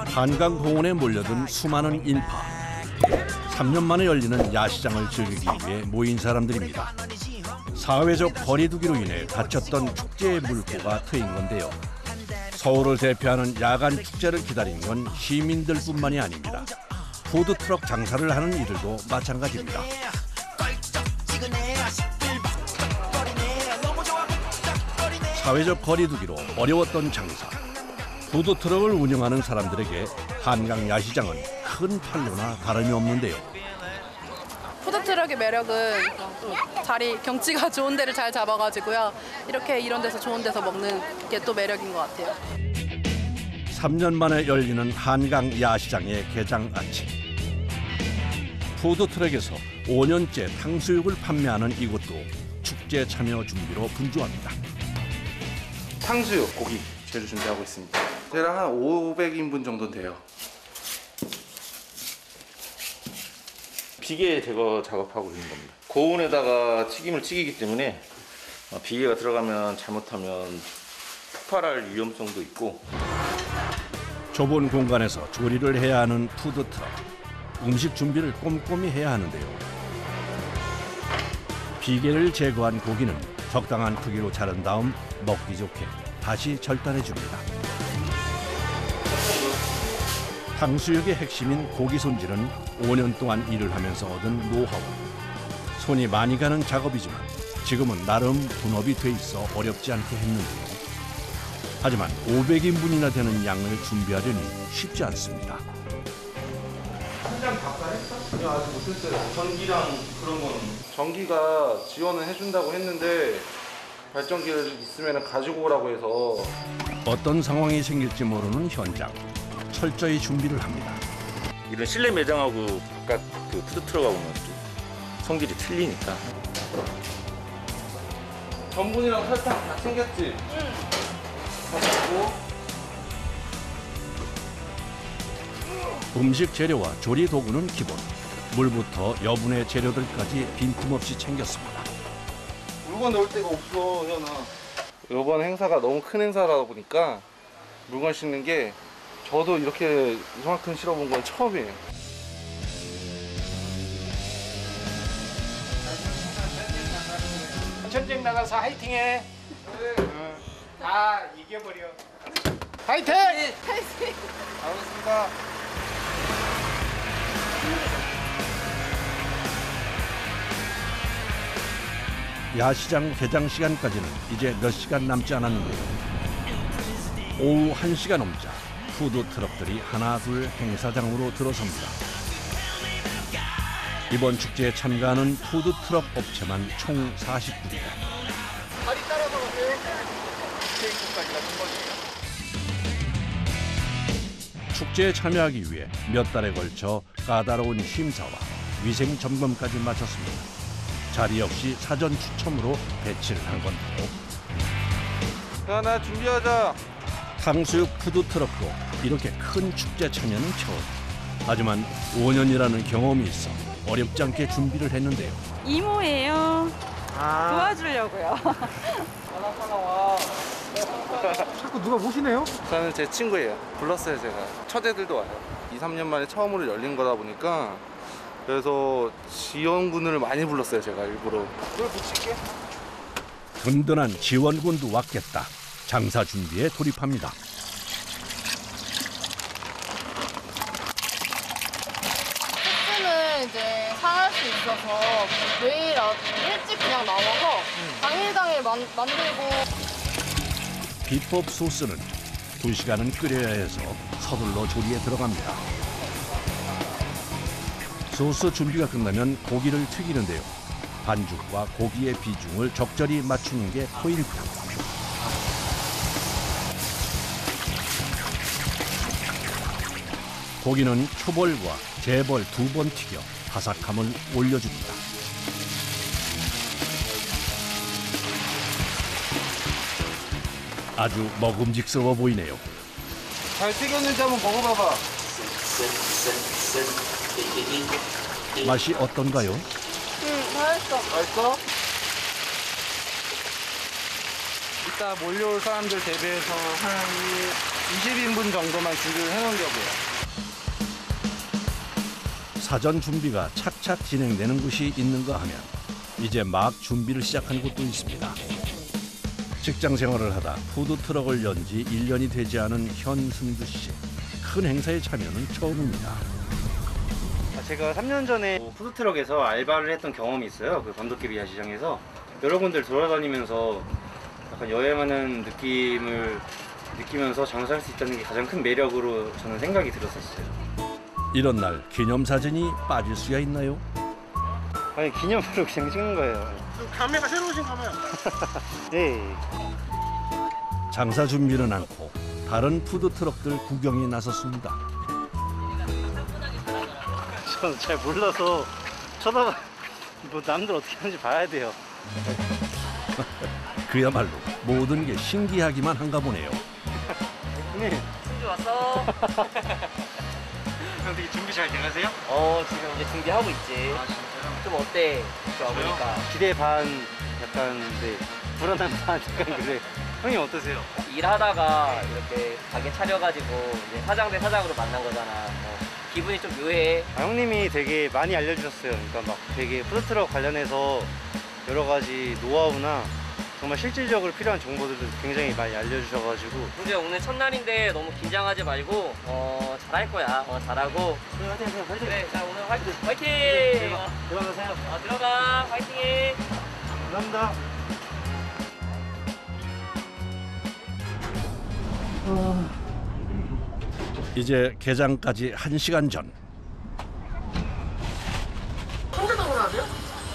한강공원에 몰려든 수많은 인파. 3년 만에 열리는 야시장을 즐기기 위해 모인 사람들입니다. 사회적 거리두기로 인해 닫혔던 축제의 물꼬가 트인 건데요. 서울을 대표하는 야간 축제를 기다린 건 시민들뿐만이 아닙니다. 푸드트럭 장사를 하는 이들도 마찬가지입니다. 사회적 거리두기로 어려웠던 장사. 푸드트럭을 운영하는 사람들에게 한강 야시장은 큰 판로나 다름이 없는데요. 푸드트럭의 매력은 경치가 좋은 데를 잘 잡아가지고요. 이렇게 이런 데서 좋은 데서 먹는 게 또 매력인 것 같아요. 3년 만에 열리는 한강 야시장의 개장 아침. 푸드트럭에서 5년째 탕수육을 판매하는 이곳도 축제 참여 준비로 분주합니다. 탕수육 고기 재료 준비하고 있습니다. 저희랑 한 500인분 정도 돼요. 비계 제거 작업하고 있는 겁니다. 고온에다가 튀김을 튀기기 때문에 비계가 들어가면 잘못하면 폭발할 위험성도 있고. 좁은 공간에서 조리를 해야 하는 푸드트럭. 음식 준비를 꼼꼼히 해야 하는데요. 비계를 제거한 고기는 적당한 크기로 자른 다음 먹기 좋게 다시 절단해 줍니다. 탕수육의 핵심인 고기 손질은 5년 동안 일을 하면서 얻은 노하우. 손이 많이 가는 작업이지만 지금은 나름 분업이 돼 있어 어렵지 않게 했는데요. 하지만 500인분이나 되는 양을 준비하려니 쉽지 않습니다. 한장 바꿔했어? 아니요, 아직 못했어요. 전기랑 그런 거는. 전기가 지원을 해준다고 했는데 발전기를 있으면 가지고 오라고 해서. 어떤 상황이 생길지 모르는 현장. 철저히 준비를 합니다. 이런 실내 매장하고 바깥 그 푸드트럭하고 보면 또 성질이 틀리니까. 전분이랑 설탕 다 챙겼지? 응. 음식 재료와 조리 도구는 기본. 물부터 여분의 재료들까지 빈틈없이 챙겼습니다. 물건 넣을 데가 없어, 현아. 이번 행사가 너무 큰 행사다 보니까 물건 싣는 게 저도 이렇게 이만큼 실어본 건 처음이에요. 전쟁 나가서 화이팅해. 다 이겨버려. 화이팅! 알겠습니다. 야시장 개장 시간까지는 이제 몇 시간 남지 않았는데요. 오후 1시가 넘자 푸드트럭들이 하나 둘 행사장으로 들어섭니다. 이번 축제에 참가하는 푸드트럭 업체만 총 49개. 다리 따라서 가세요. 스테이크까지 가는 거예요. 축제에 참여하기 위해 몇 달에 걸쳐 까다로운 심사와 위생 점검까지 마쳤습니다. 자리 역시 사전 추첨으로 배치를 한 건데요. 현아, 준비하자. 탕수육 푸드트럭도 이렇게 큰 축제 참여는 처음. 하지만 5년이라는 경험이 있어 어렵지 않게 준비를 했는데요. 이모예요. 도와주려고요. 자꾸 누가 모시네요? 저는 제 친구예요. 불렀어요, 제가. 처제들도 와요. 2, 3년 만에 처음으로 열린 거다 보니까 그래서 지원군을 많이 불렀어요, 제가 일부러. 이걸 붙일게. 든든한 지원군도 왔겠다. 장사 준비에 돌입합니다. 소스는 이제 상할 수 있어서 매일 일찍 그냥 나와서 당일 만들고. 비법 소스는 2시간은 끓여야 해서 서둘러 조리에 들어갑니다. 소스 준비가 끝나면 고기를 튀기는데요. 반죽과 고기의 비중을 적절히 맞추는 게 포인트. 고기는 초벌과 재벌 2번 튀겨 바삭함을 올려줍니다. 아주 먹음직스러워 보이네요. 잘 튀겼는지 한번 먹어봐봐. 맛이 어떤가요? 맛있어. 맛있어? 이따 몰려올 사람들 대비해서 한 20인분 정도만 준비를 해놓으려고요. 사전 준비가 착착 진행되는 곳이 있는가 하면 이제 막 준비를 시작한 곳도 있습니다. 직장 생활을 하다 푸드트럭을 연 지 1년이 되지 않은 현승두 씨. 큰 행사에 참여는 처음입니다. 제가 3년 전에 푸드트럭에서 알바를 했던 경험이 있어요. 그 건도깨비 야시장에서 여러 군데를 돌아다니면서 약간 여행하는 느낌을 느끼면서 장사할 수 있다는 게 가장 큰 매력으로 저는 생각이 들었었어요. 이런 날 기념사진이 빠질 수야 있나요? 아니 기념으로 그냥 찍는 거예요. 카메라 새로 오신 카메라. 네. 장사 준비는 않고 다른 푸드트럭들 구경에 나섰습니다. 저는 잘 몰라서 뭐 남들 어떻게 하는지 봐야 돼요. 그야말로 모든 게 신기하기만 한가 보네요. 네. 준비 왔어. 어떻게 준비 잘 돼가세요? 지금 이제 준비하고 있지. 좀 어때? 와보니까. 기대 반 약간 네 불안한 반 약간 그래. 형님 어떠세요? 일하다가 이렇게 가게 차려가지고 이제 사장 대 사장으로 만난 거잖아. 기분이 좀 묘해. 형님이 되게 많이 알려주셨어요. 그러니까 막 되게 푸드트럭 관련해서 여러 가지 노하우나 정말 실질적으로 필요한 정보들도 굉장히 많이 알려주셔가지고. 근데 오늘 첫날인데 너무 긴장하지 말고 잘할 거야. 잘하고. 화이팅! 그래, 자 오늘 화이팅! 화이팅! 들어가세요. 들어가, 화이팅해. 감사합니다. 이제 개장까지 1시간 전.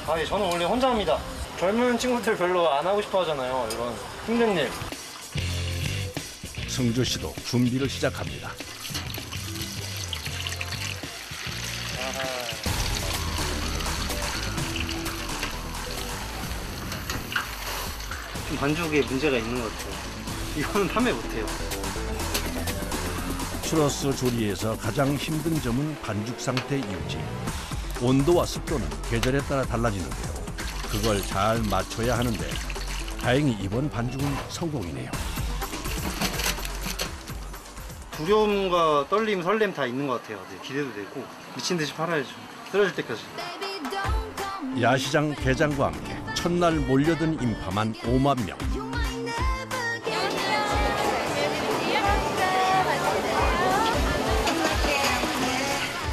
아니 저는 원래 혼자 합니다. 젊은 친구들 별로 안 하고 싶어 하잖아요. 이런 힘든 일. 승주 씨도 준비를 시작합니다. 좀 반죽에 문제가 있는 것 같아요. 이거는 판매 못해요. 추러스 조리에서 가장 힘든 점은 반죽 상태 유지. 온도와 습도는 계절에 따라 달라지는데요. 그걸 잘 맞춰야 하는데 다행히 이번 반죽은 성공이네요. 두려움과 떨림, 설렘 다 있는 것 같아요. 네, 기대도 되고 미친 듯이 팔아야죠. 쓰러질 때까지. 야시장 개장과 함께 첫날 몰려든 인파만 5만 명.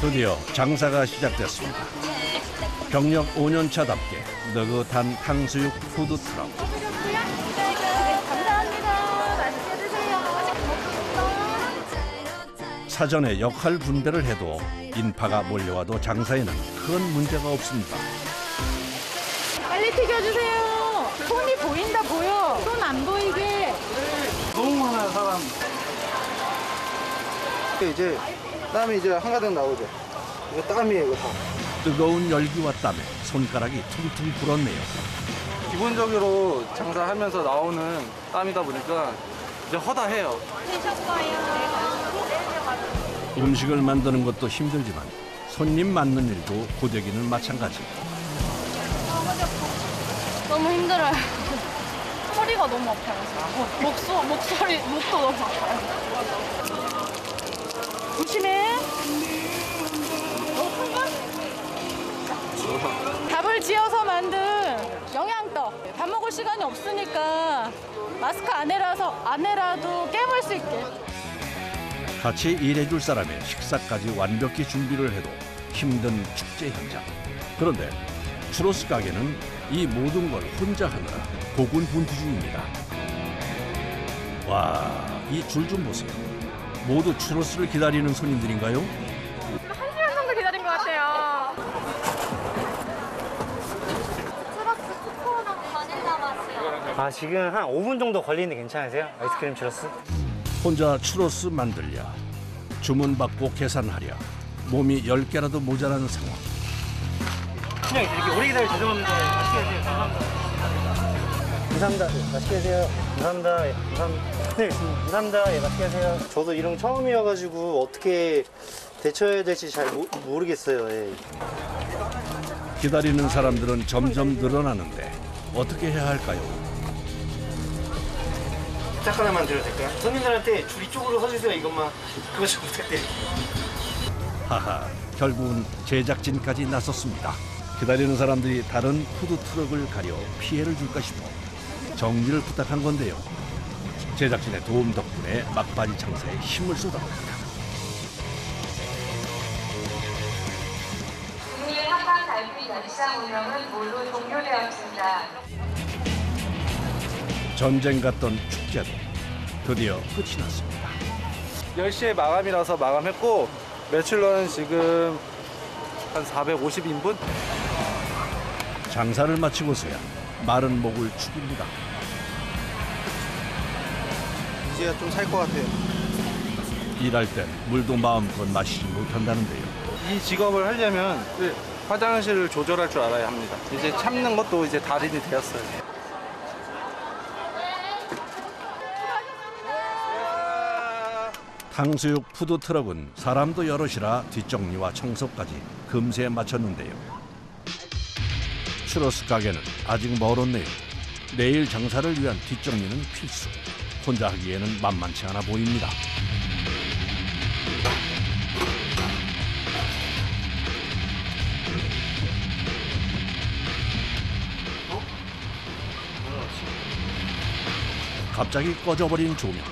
드디어 장사가 시작됐습니다. 경력 5년차답게 느긋한 탕수육 푸드트럭. 사전에 역할 분배를 해도 인파가 몰려와도 장사에는 큰 문제가 없습니다. 빨리 튀겨주세요. 손이 보인다 보여. 손 안 보이게. 너무 많아요, 사람. 이제 땀이 이제 한가득 나오죠. 이거 땀이에요, 이거 다. 뜨거운 열기와 땀에 손가락이 퉁퉁 불었네요. 기본적으로 장사하면서 나오는 땀이다 보니까 이제 허다해요. 음식을 만드는 것도 힘들지만 손님 맞는 일도 고되기는 마찬가지. 너무 힘들어요. 허리가 너무 아파요. 목도 너무 아파요. 조심해. 밥을 지어서 만든 영양떡. 밥 먹을 시간이 없으니까 마스크 안에라도 깨물 수 있게. 같이 일해줄 사람의 식사까지 완벽히 준비를 해도 힘든 축제 현장. 그런데 추러스 가게는 이 모든 걸 혼자 하느라 고군분투중입니다. 와, 이 줄 좀 보세요. 모두 추러스를 기다리는 손님들인가요? 1시간 정도 기다린 것 같아요. 아 지금 한 5분 정도 걸리는데 괜찮으세요? 아이스크림 추러스? 혼자 추러스 만들랴, 주문받고 계산하랴, 몸이 10개라도 모자라는 상황. 그냥 이렇게 오래 기다려 죄송합니다. 맛있게 드세요. 감사합니다. 맛있게 드세요. 감사합니다. 예, 감사합니다. 네, 감사합니다. 예, 맛있게 드세요. 저도 이런 거 처음이어가지고 어떻게 대처해야 될지 잘 모르겠어요. 예. 기다리는 사람들은 점점 늘어나는데 어떻게 해야 할까요? 부탁 하나만 드려도 될까요? 손님들한테 줄 이쪽으로 서주세요. 이것만 그거 좀 부탁드릴게요. 하하, 결국은 제작진까지 나섰습니다. 기다리는 사람들이 다른 푸드트럭을 가려 피해를 줄까 싶어 정리를 부탁한 건데요. 제작진의 도움 덕분에 막바지 장사에 힘을 쏟아봅니다. 금일 한강 달빛 야시장 운영은 모두 종료되었습니다. 전쟁 같던 축제도 드디어 끝이 났습니다. 10시에 마감이라서 마감했고 매출로는 지금 한 450인분? 장사를 마치고서야 마른 목을 축입니다. 이제 좀 살 것 같아요. 일할 땐 물도 마음껏 마시지 못한다는데요. 이 직업을 하려면 화장실을 조절할 줄 알아야 합니다. 이제 참는 것도 이제 달인이 되었어요. 탕수육 푸드트럭은 사람도 여럿이라 뒷정리와 청소까지 금세 마쳤는데요. 추러스 가게는 아직 멀었네요. 내일 장사를 위한 뒷정리는 필수. 혼자 하기에는 만만치 않아 보입니다. 갑자기 꺼져버린 조명.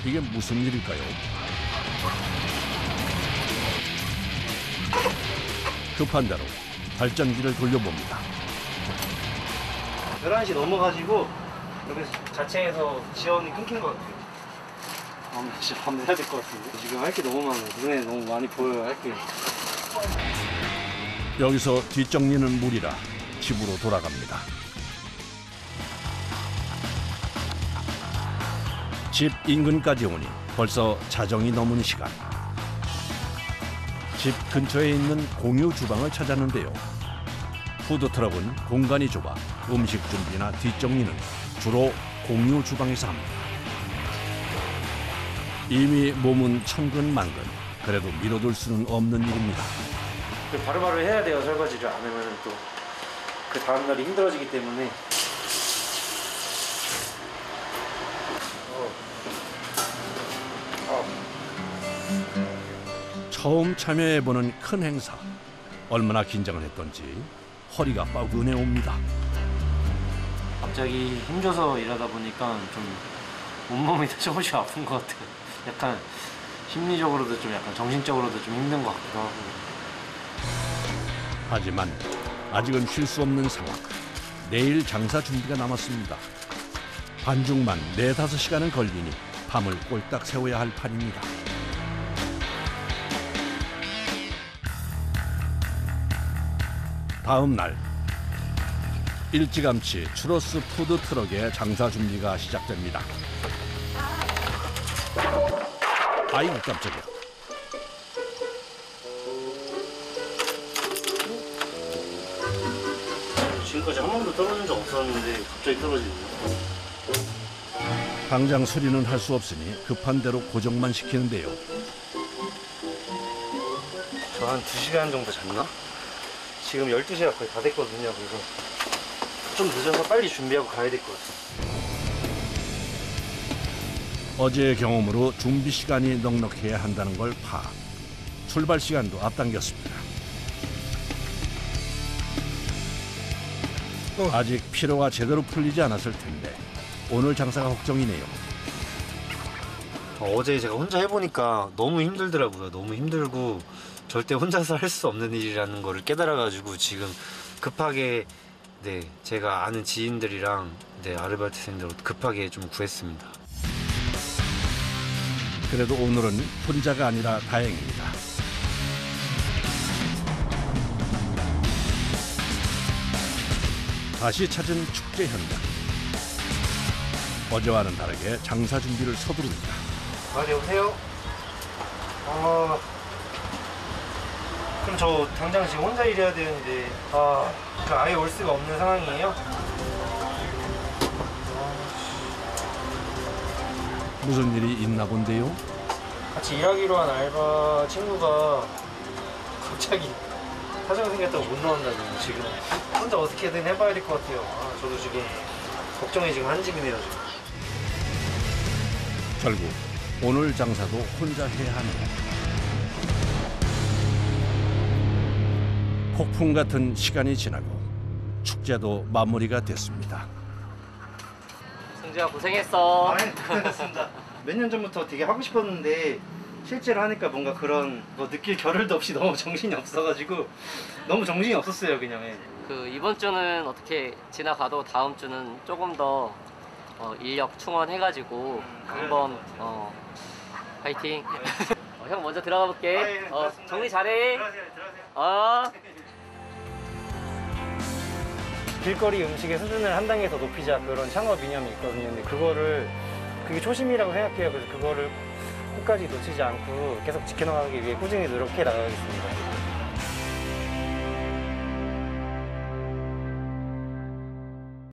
이게 무슨 일일까요? 급한 대로 발전기를 돌려봅니다. 11시 넘어가지고 여기 자체에서 지원이 끊긴 것 같아요. 진짜 밤 내야 될 것 같은데. 지금 할 게 너무 많아요. 눈에 너무 많이 보여요, 할 게. 여기서 뒷정리는 무리라 집으로 돌아갑니다. 집 인근까지 오니 벌써 자정이 넘은 시간. 집 근처에 있는 공유 주방을 찾았는데요. 푸드트럭은 공간이 좁아 음식 준비나 뒷정리는 주로 공유 주방에서 합니다. 이미 몸은 천근만근. 그래도 미뤄둘 수는 없는 일입니다. 바로바로 해야 돼요. 설거지를 안 하면 또 그 다음날이 힘들어지기 때문에. 처음 참여해보는 큰 행사. 얼마나 긴장을 했던지 허리가 뻐근해 옵니다. 갑자기 힘줘서 일하다 보니까 좀 온몸이 조금씩 아픈 것 같아요. 약간 심리적으로도 좀 약간 정신적으로도 좀 힘든 것 같기도 하고. 하지만 아직은 쉴 수 없는 상황. 내일 장사 준비가 남았습니다. 반죽만 4-5시간은 걸리니 밤을 꼴딱 새워야 할 판입니다. 다음 날 일찌감치 추러스 푸드트럭의 장사 준비가 시작됩니다. 아이고 깜짝이야. 지금까지 한 번도 떨어진 적 없었는데 갑자기 떨어지네요. 당장 수리는 할 수 없으니 급한 대로 고정만 시키는데요. 저 한 2시간 정도 잤나? 지금 12시가 거의 다 됐거든요. 그래서 좀 늦어서 빨리 준비하고 가야 될 것 같아요. 어제의 경험으로 준비 시간이 넉넉해야 한다는 걸 파악. 출발 시간도 앞당겼습니다. 아직 피로가 제대로 풀리지 않았을 텐데 오늘 장사가 걱정이네요. 어제 제가 혼자 해보니까 너무 힘들더라고요. 너무 힘들고 절대 혼자서 할 수 없는 일이라는 거를 깨달아가지고 지금 급하게 제가 아는 지인들이랑 아르바이트생들 급하게 좀 구했습니다. 그래도 오늘은 혼자가 아니라 다행입니다. 다시 찾은 축제 현장. 어제와는 다르게 장사 준비를 서두릅니다. 여보세요? 그럼 저 당장 지금 혼자 일해야 되는데 아예 올 수가 없는 상황이에요? 무슨 일이 있나 본데요? 같이 일하기로 한 알바 친구가 갑자기 사정 생겼다고 못 나온다고 지금 혼자 어떻게든 해봐야 될 것 같아요. 저도 지금 걱정이 지금 한 집이네요. 지금. 결국 오늘 장사도 혼자 해야 하네요. 폭풍 같은 시간이 지나고 축제도 마무리가 됐습니다. 승주야 고생했어. 그렇습니다. 몇 년 전부터 되게 하고 싶었는데 실제로 하니까 뭔가 그런 뭐 느낄 겨를도 없이 너무 정신이 없어가지고 너무 정신이 없었어요 그냥. 그 이번 주는 어떻게 지나가도 다음 주는 조금 더 인력 충원해가지고 한번 파이팅. 형 먼저 들어가 볼게. 정리 잘해. 길거리 음식의 수준을 한 단계 더 높이자 그런 창업 이념이 있거든요. 근데 그게 초심이라고 생각해요. 그래서 그거를 끝까지 놓치지 않고 계속 지켜나가기 위해 꾸준히 노력해 나가겠습니다.